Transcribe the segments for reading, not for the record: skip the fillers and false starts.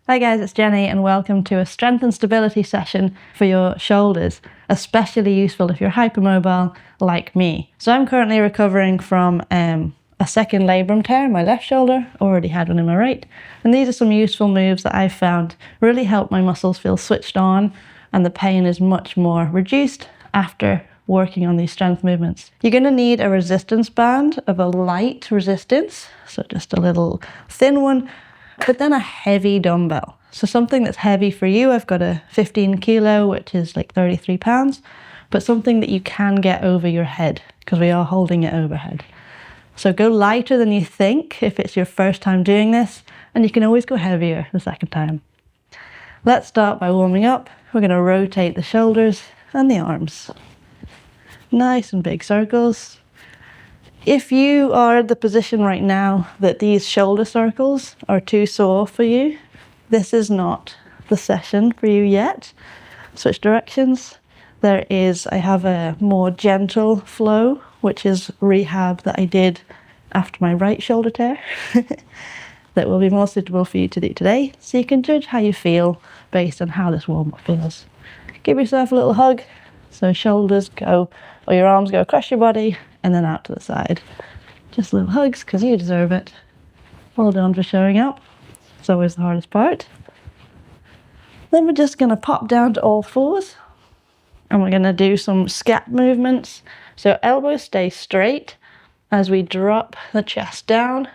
Hi guys, it's Jenny and welcome to a strength and stability session for your shoulders, especially useful if you're hypermobile like me. So I'm currently recovering from a second labrum tear in my left shoulder, already had one in my right, and these are some useful moves that I've found really help my muscles feel switched on and the pain is much more reduced after working on these strength movements. You're going to need a resistance band of a light resistance, so just a little thin one, but then a heavy dumbbell. So something that's heavy for you. I've got a 15 kilo, which is like 33 pounds, but something that you can get over your head because we are holding it overhead. So go lighter than you think if it's your first time doing this, and you can always go heavier the second time. Let's start by warming up. We're going to rotate the shoulders and the arms. Nice and big circles. If you are in the position right now that these shoulder circles are too sore for you, this is not the session for you yet. Switch directions. I have a more gentle flow, which is rehab that I did after my right shoulder tear that will be more suitable for you to do today. So you can judge how you feel based on how this warm-up feels. Give yourself a little hug. So shoulders go, or your arms go across your body and then out to the side. Just little hugs because you deserve it. Well done for showing up. It's always the hardest part. Then we're just going to pop down to all fours and we're going to do some scap movements. So elbows stay straight as we drop the chest down,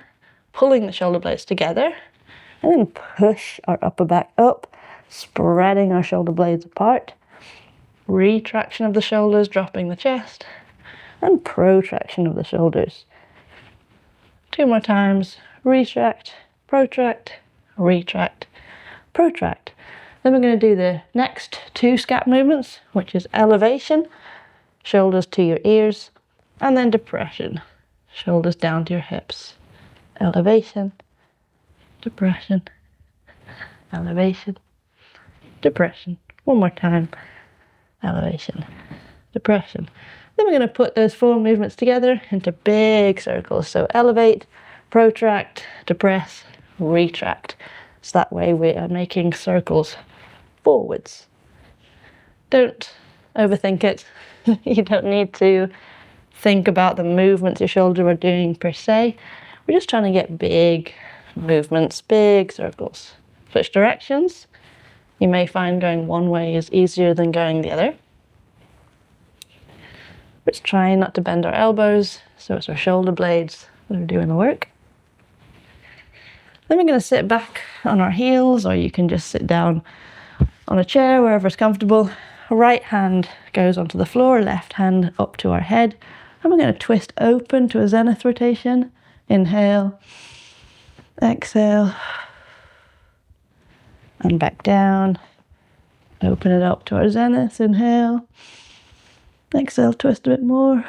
pulling the shoulder blades together, and then push our upper back up, spreading our shoulder blades apart. Retraction of the shoulders, dropping the chest, and protraction of the shoulders. 2 more times. Retract, protract, retract, protract. Then we're going to do the next 2 scap movements, which is elevation, shoulders to your ears, and then depression, shoulders down to your hips. Elevation, depression, elevation, depression. 1 more time. Elevation, depression. Then we're going to put those 4 movements together into big circles. So elevate, protract, depress, retract. So that way we are making circles forwards. Don't overthink it. You don't need to think about the movements your shoulders are doing per se. We're just trying to get big movements, big circles. Switch directions. You may find going one way is easier than going the other. Let's try not to bend our elbows, so it's our shoulder blades that are doing the work. Then we're going to sit back on our heels, or you can just sit down on a chair, wherever's comfortable. Right hand goes onto the floor, left hand up to our head. And we're going to twist open to a Zenith rotation. Inhale, exhale. And back down, open it up to our Zenith, inhale, exhale, twist a bit more,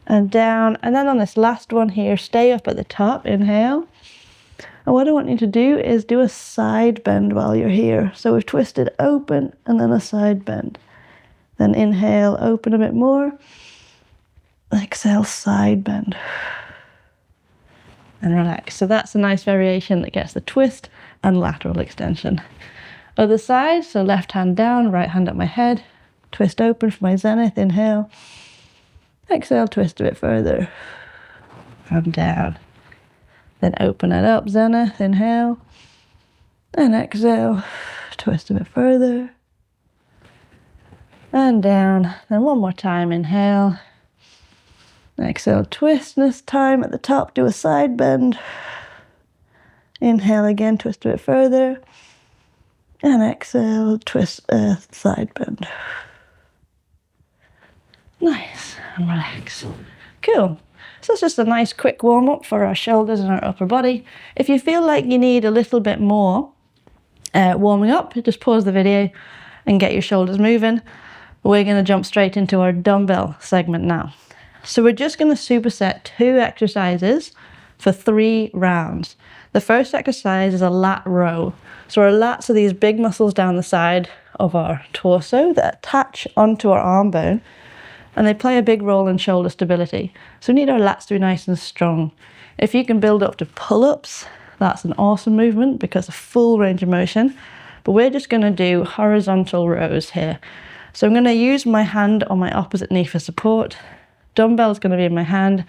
and down, and then on this last one here, stay up at the top, inhale, and what I want you to do is do a side bend while you're here. So we've twisted open, and then a side bend, then inhale, open a bit more, exhale, side bend, and relax. So that's a nice variation that gets the twist and lateral extension. Other side, so left hand down, right hand up my head, twist open for my Zenith, inhale, exhale, twist a bit further, and down. Then open it up, Zenith, inhale, and exhale, twist a bit further, and down. Then 1 more time, inhale, exhale, twist, this time at the top, do a side bend. Inhale again, twist a bit further. And exhale, twist a side bend. Nice, and relax. Cool. So it's just a nice quick warm-up for our shoulders and our upper body. If you feel like you need a little bit more warming up, just pause the video and get your shoulders moving. We're going to jump straight into our dumbbell segment now. So we're just going to superset 2 exercises for 3 rounds. The first exercise is a lat row. So our lats are these big muscles down the side of our torso that attach onto our arm bone, and they play a big role in shoulder stability. So we need our lats to be nice and strong. If you can build up to pull-ups, That's an awesome movement because of full range of motion. But we're just going to do horizontal rows here. So I'm going to use my hand on my opposite knee for support. Dumbbell's going to be in my hand.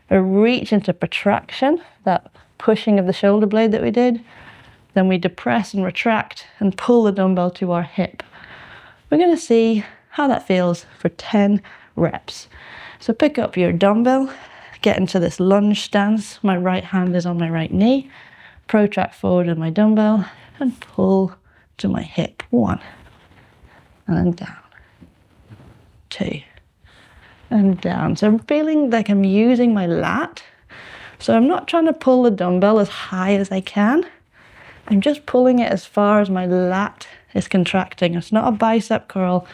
I reach into protraction, that pushing of the shoulder blade that we did. Then we depress and retract and pull the dumbbell to our hip. We're going to see how that feels for 10 reps. So pick up your dumbbell, get into this lunge stance. My right hand is on my right knee. Protract forward with my dumbbell and pull to my hip. 1. And then down. 2. And down. So I'm feeling like I'm using my lat. So I'm not trying to pull the dumbbell as high as I can. I'm just pulling it as far as my lat is contracting. It's not a bicep curl.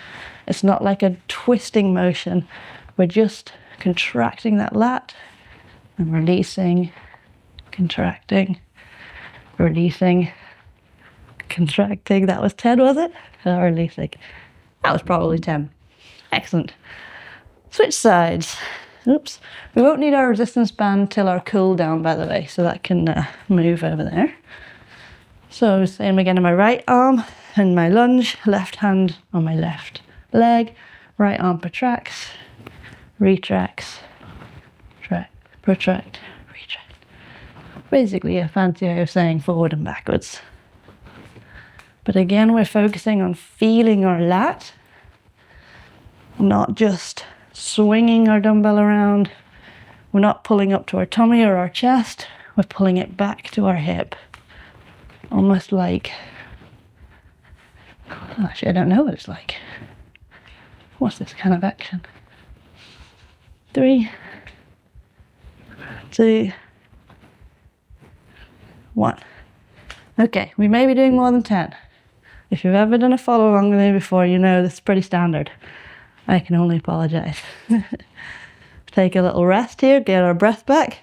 It's not like a twisting motion. We're just contracting that lat and releasing, contracting, releasing, contracting. That was 10, was it? Releasing. That was probably 10. Excellent. Switch sides. Oops. We won't need our resistance band till our cool down, by the way, so that can move over there. So same again in my right arm and my lunge, left hand on my left leg, right arm protracts, retracts, protract, retract. Basically a fancy way of saying forward and backwards. But again, we're focusing on feeling our lat, not just swinging our dumbbell around. We're not pulling up to our tummy or our chest, we're pulling it back to our hip. Almost like, actually I don't know what it's like. What's this kind of action? 3, 2, 1. Okay, we may be doing more than 10. If you've ever done a follow along with me before, you know this is pretty standard. I can only apologize. Take a little rest here, get our breath back,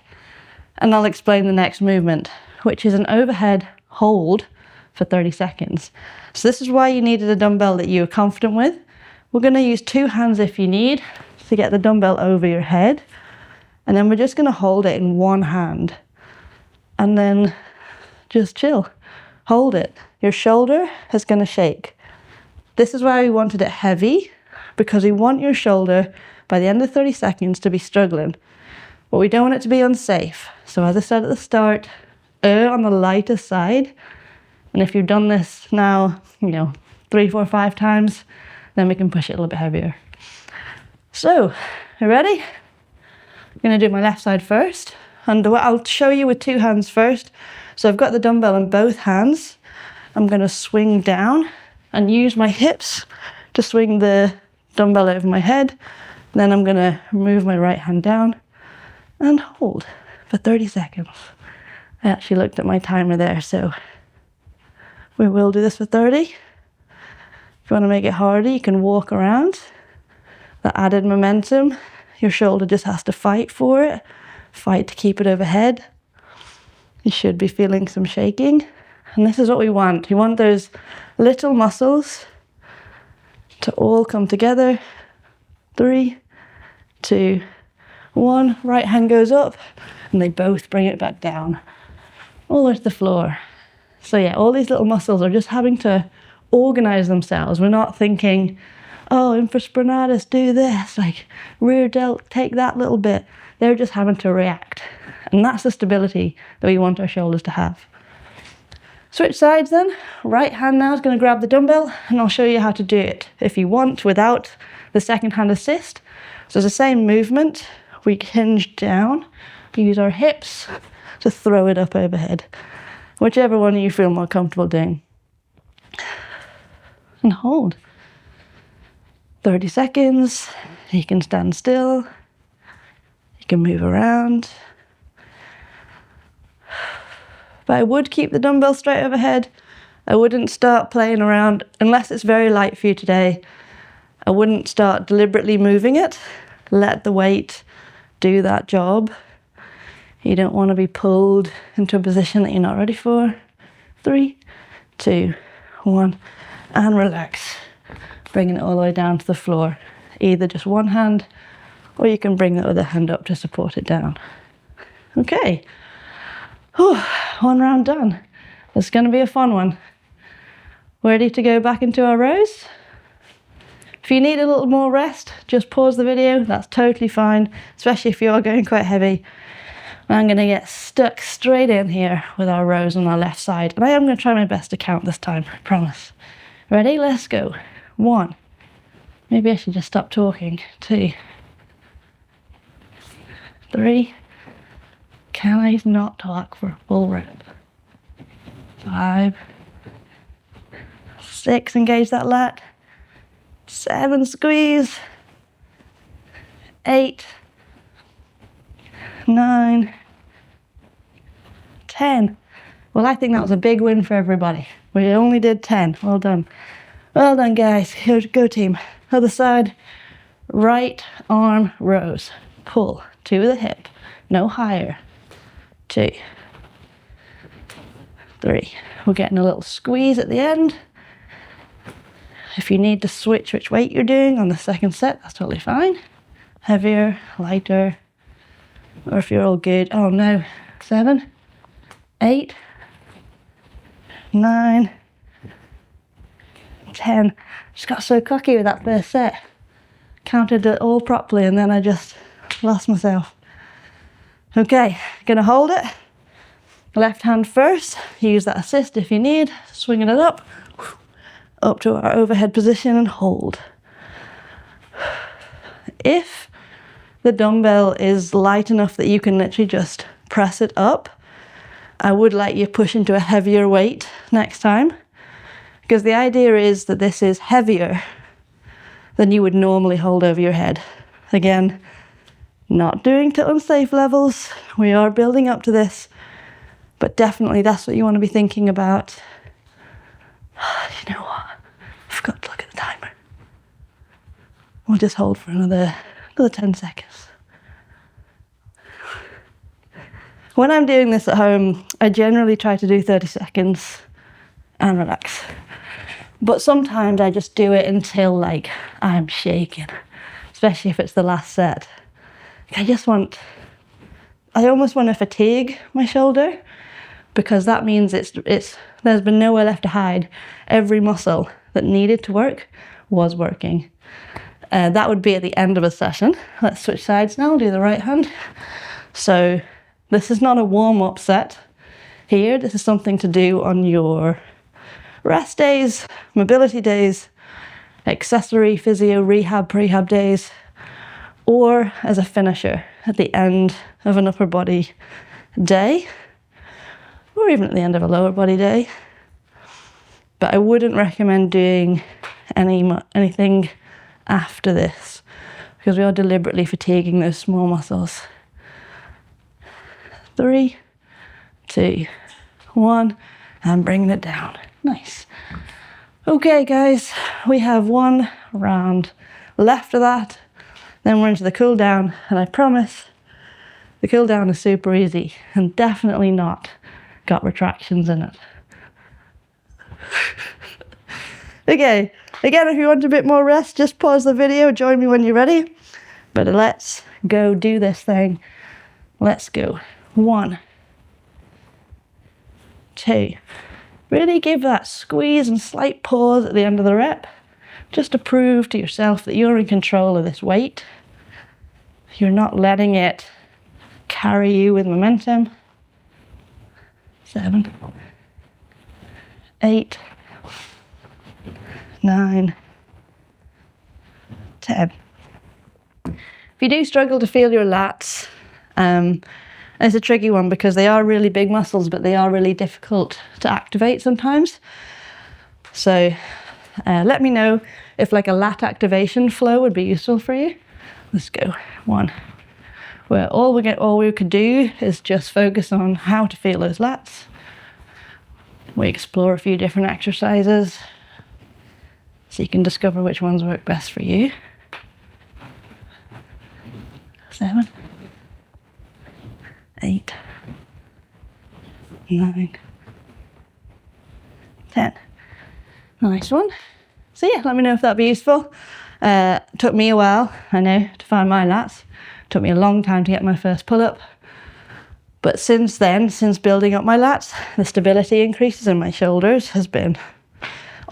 and I'll explain the next movement, which is an overhead hold for 30 seconds. So this is why you needed a dumbbell that you were confident with. We're going to use 2 hands if you need to get the dumbbell over your head. And then we're just going to hold it in 1 hand. And then just chill. Hold it. Your shoulder is going to shake. This is why we wanted it heavy, because we want your shoulder by the end of 30 seconds to be struggling. But we don't want it to be unsafe. So as I said at the start, err on the lighter side. And if you've done this now, 3, 4, 5 times, then we can push it a little bit heavier. So, you ready? I'm going to do my left side first. And I'll show you with 2 hands first. So I've got the dumbbell in both hands. I'm going to swing down and use my hips to swing the dumbbell over my head. Then I'm going to move my right hand down and hold for 30 seconds. I actually looked at my timer there, so we will do this for 30. If you want to make it harder, you can walk around. That added momentum, your shoulder just has to fight for it, fight to keep it overhead. You should be feeling some shaking. And this is what we want. You want those little muscles to all come together. 3, 2, 1. Right hand goes up, and they both bring it back down. All the way to the floor. So yeah, all these little muscles are just having to organize themselves. We're not thinking, oh, infraspinatus, do this, like rear delt, take that little bit. They're just having to react. And that's the stability that we want our shoulders to have. Switch sides then. Right hand now is going to grab the dumbbell, and I'll show you how to do it if you want without the second hand assist. So it's the same movement. We hinge down, use our hips to throw it up overhead. Whichever one you feel more comfortable doing. And hold. 30 seconds. You can stand still. You can move around. But I would keep the dumbbell straight overhead. I wouldn't start playing around unless it's very light for you today. I wouldn't start deliberately moving it. Let the weight do that job. You don't want to be pulled into a position that you're not ready for. 3, 2, 1, and relax. Bringing it all the way down to the floor. Either just 1 hand, or you can bring the other hand up to support it down. Okay. Whew, one round done. It's going to be a fun one. Ready to go back into our rows? If you need a little more rest, just pause the video. That's totally fine, especially if you are going quite heavy. I'm going to get stuck straight in here with our rows on our left side. And I am going to try my best to count this time, I promise. Ready? Let's go. 1. Maybe I should just stop talking. 2. 3. Can I not talk for a full rep? 5. 6. Engage that lat. 7. Squeeze. 8. 9. 10. Well, I think that was a big win for everybody. We only did 10. Well done. Well done, guys. Here, go team. Other side. Right arm rows. Pull to the hip. No higher. 2. 3. We're getting a little squeeze at the end. If you need to switch which weight you're doing on the second set, that's totally fine. Heavier, lighter, or if you're all good. Oh no. 7. 8. 9. 10. Just got so cocky with that first set. Counted it all properly and then I just lost myself. Okay, gonna hold it. Left hand first. Use that assist if you need. Swinging it up to our overhead position and hold. If the dumbbell is light enough that you can literally just press it up, I would like you to push into a heavier weight next time, because the idea is that this is heavier than you would normally hold over your head. Again, not doing to unsafe levels. We are building up to this, but definitely that's what you want to be thinking about. You know what? I forgot to look at the timer. We'll just hold for another 10 seconds. When I'm doing this at home, I generally try to do 30 seconds and relax. But sometimes I just do it until like I'm shaking, especially if it's the last set. I almost want to fatigue my shoulder, because that means there's been nowhere left to hide. Every muscle that needed to work was working. That would be at the end of a session. Let's switch sides now, do the right hand. So this is not a warm-up set here. This is something to do on your rest days, mobility days, accessory physio, rehab, prehab days, or as a finisher at the end of an upper body day, or even at the end of a lower body day. But I wouldn't recommend doing anything after this, because we are deliberately fatiguing those small muscles. 3, 2, 1, and bringing it down. Nice. Okay, guys, we have one round left of that. Then we're into the cool down, and I promise the cool down is super easy and definitely not got retractions in it. Okay, again, if you want a bit more rest, just pause the video, join me when you're ready. But let's go do this thing. Let's go. 1, 2. Really give that squeeze and slight pause at the end of the rep, just to prove to yourself that you're in control of this weight. You're not letting it carry you with momentum. 7, 8, 9, 10. If you do struggle to feel your lats, it's a tricky one because they are really big muscles, but they are really difficult to activate sometimes. So let me know if like a lat activation flow would be useful for you. Let's go. 1. Where all we could do is just focus on how to feel those lats. We explore a few different exercises so you can discover which ones work best for you. 7, 8, 9, 10. Nice one. So yeah, let me know if that'd be useful. Took me a while, I know, to find my lats. Took me a long time to get my first pull-up. But since then, since building up my lats, the stability increases in my shoulders has been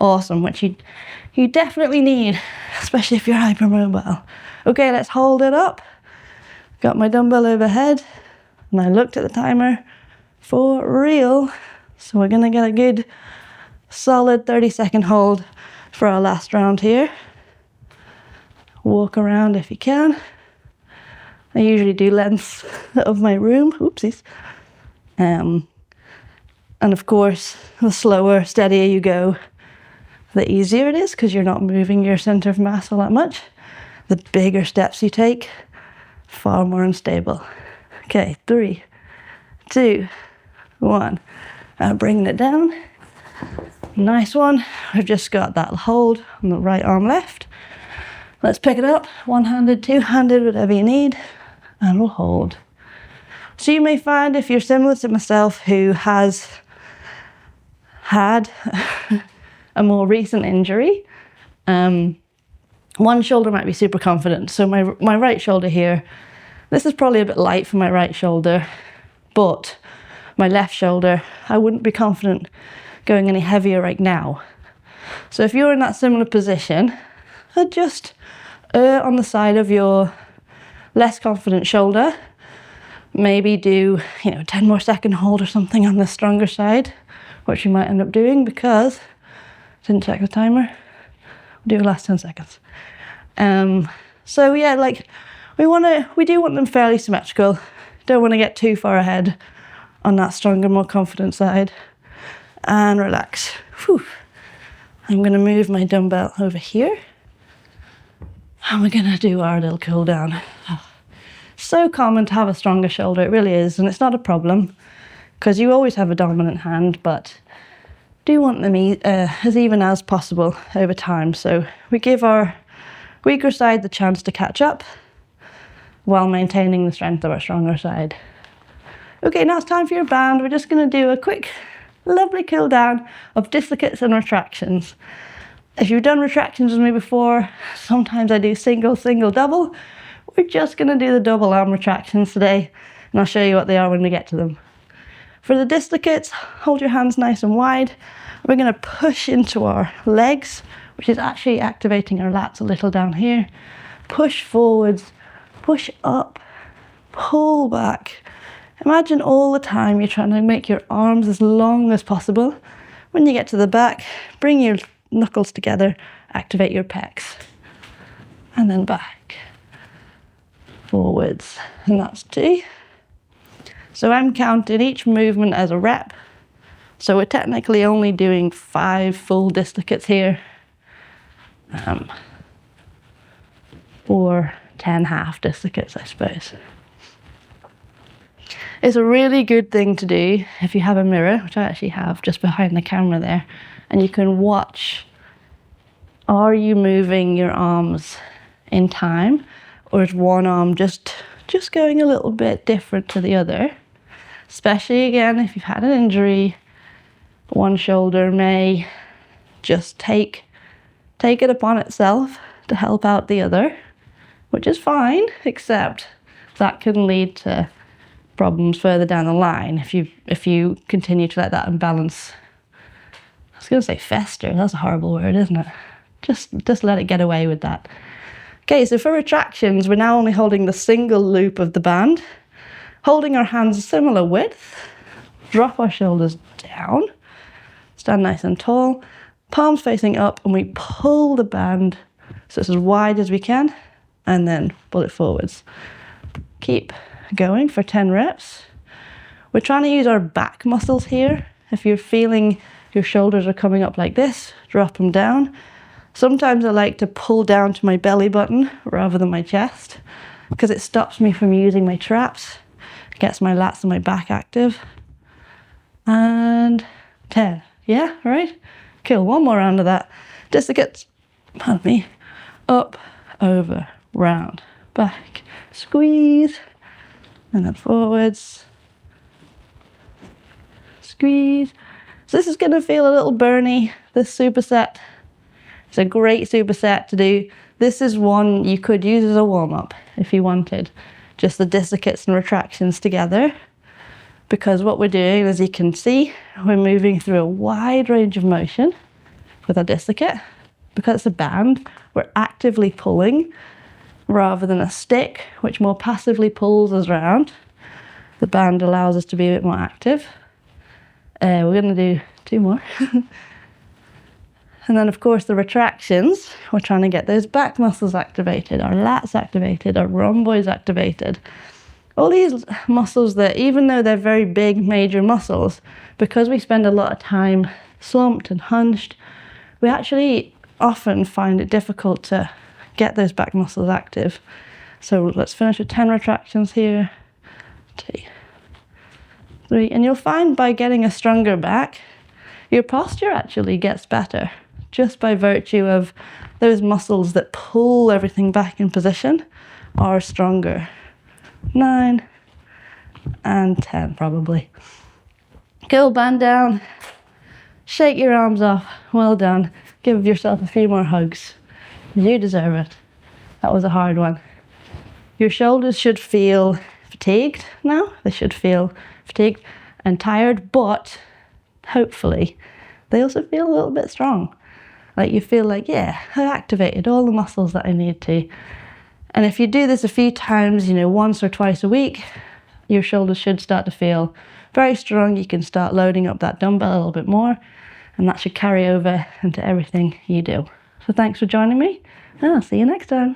awesome, which you definitely need, especially if you're hypermobile. Okay, let's hold it up. Got my dumbbell overhead, and I looked at the timer for real. So we're gonna get a good solid 30-second hold for our last round here. Walk around if you can. I usually do lengths of my room, oopsies. And of course, the slower, steadier you go, the easier it is because you're not moving your center of mass all that much. The bigger steps you take, far more unstable. Okay, 3, 2, 1. Bringing it down. Nice one. I've just got that hold on the right arm left. Let's pick it up, one-handed, two-handed, whatever you need, and we'll hold. So you may find if you're similar to myself who has had a more recent injury, one shoulder might be super confident. So my right shoulder here, this is probably a bit light for my right shoulder, but my left shoulder, I wouldn't be confident going any heavier right now. So if you're in that similar position, I'd just err on the side of your less confident shoulder. Maybe do, 10 more second hold or something on the stronger side, which you might end up doing because I didn't check the timer. We'll do the last 10 seconds. So yeah, like we do want them fairly symmetrical. Don't want to get too far ahead on that stronger, more confident side. And relax. Whew. I'm going to move my dumbbell over here. And we're going to do our little cool down. So common to have a stronger shoulder, it really is. And it's not a problem because you always have a dominant hand, but do want them as even as possible over time. So we give our weaker side the chance to catch up while maintaining the strength of our stronger side. Okay, now it's time for your band. We're just going to do a quick, lovely cool down of dislocates and retractions. If you've done retractions with me before, sometimes I do single, double. We're just going to do the double arm retractions today, and I'll show you what they are when we get to them. For the dislocates, hold your hands nice and wide. We're going to push into our legs, which is actually activating our lats a little down here. Push forwards, push up, pull back. Imagine all the time you're trying to make your arms as long as possible. When you get to the back, bring your knuckles together, activate your pecs. And then back, forwards, and that's 2. So I'm counting each movement as a rep. So we're technically only doing 5 full dislocates here. Or 10 half dislocates, I suppose. It's a really good thing to do if you have a mirror, which I actually have just behind the camera there, and you can watch, are you moving your arms in time, or is one arm just going a little bit different to the other? Especially again, if you've had an injury, one shoulder may just take it upon itself to help out the other, which is fine, except that can lead to problems further down the line if you continue to let that imbalance, I was going to say fester, that's a horrible word, isn't it? Just let it get away with that. Okay, so for retractions, we're now only holding the single loop of the band, holding our hands a similar width, drop our shoulders down, stand nice and tall, palms facing up, and we pull the band so it's as wide as we can, and then pull it forwards. Keep going for 10 reps. We're trying to use our back muscles here. If you're feeling your shoulders are coming up like this, drop them down. Sometimes I like to pull down to my belly button rather than my chest because it stops me from using my traps, gets my lats and my back active. And 10. Yeah, all right? Cool, one more round of that. Dislocates, pardon me, up, over, round, back, squeeze, and then forwards, squeeze. So this is going to feel a little burny, this superset. It's a great superset to do. This is one you could use as a warm-up if you wanted. Just the dislocates and retractions together. because what we're doing, as you can see, we're moving through a wide range of motion with our dislocate. Because it's a band, we're actively pulling rather than a stick, which more passively pulls us around. The band allows us to be a bit more active. We're going to do 2 more. And then, of course, the retractions. We're trying to get those back muscles activated, our lats activated, our rhomboids activated. All these muscles that, even though they're very big, major muscles, because we spend a lot of time slumped and hunched, we actually often find it difficult to get those back muscles active. So let's finish with 10 retractions here. 2, 3. And you'll find by getting a stronger back, your posture actually gets better, just by virtue of those muscles that pull everything back in position are stronger. 9 and 10 probably. Go band down, shake your arms off, well done. Give yourself a few more hugs. You deserve it. That was a hard one. Your shoulders should feel fatigued now. They should feel fatigued and tired, but hopefully they also feel a little bit strong. Like you feel like, yeah, I activated all the muscles that I need to. And if you do this a few times, once or twice a week, your shoulders should start to feel very strong. You can start loading up that dumbbell a little bit more, and that should carry over into everything you do. So thanks for joining me, and I'll see you next time.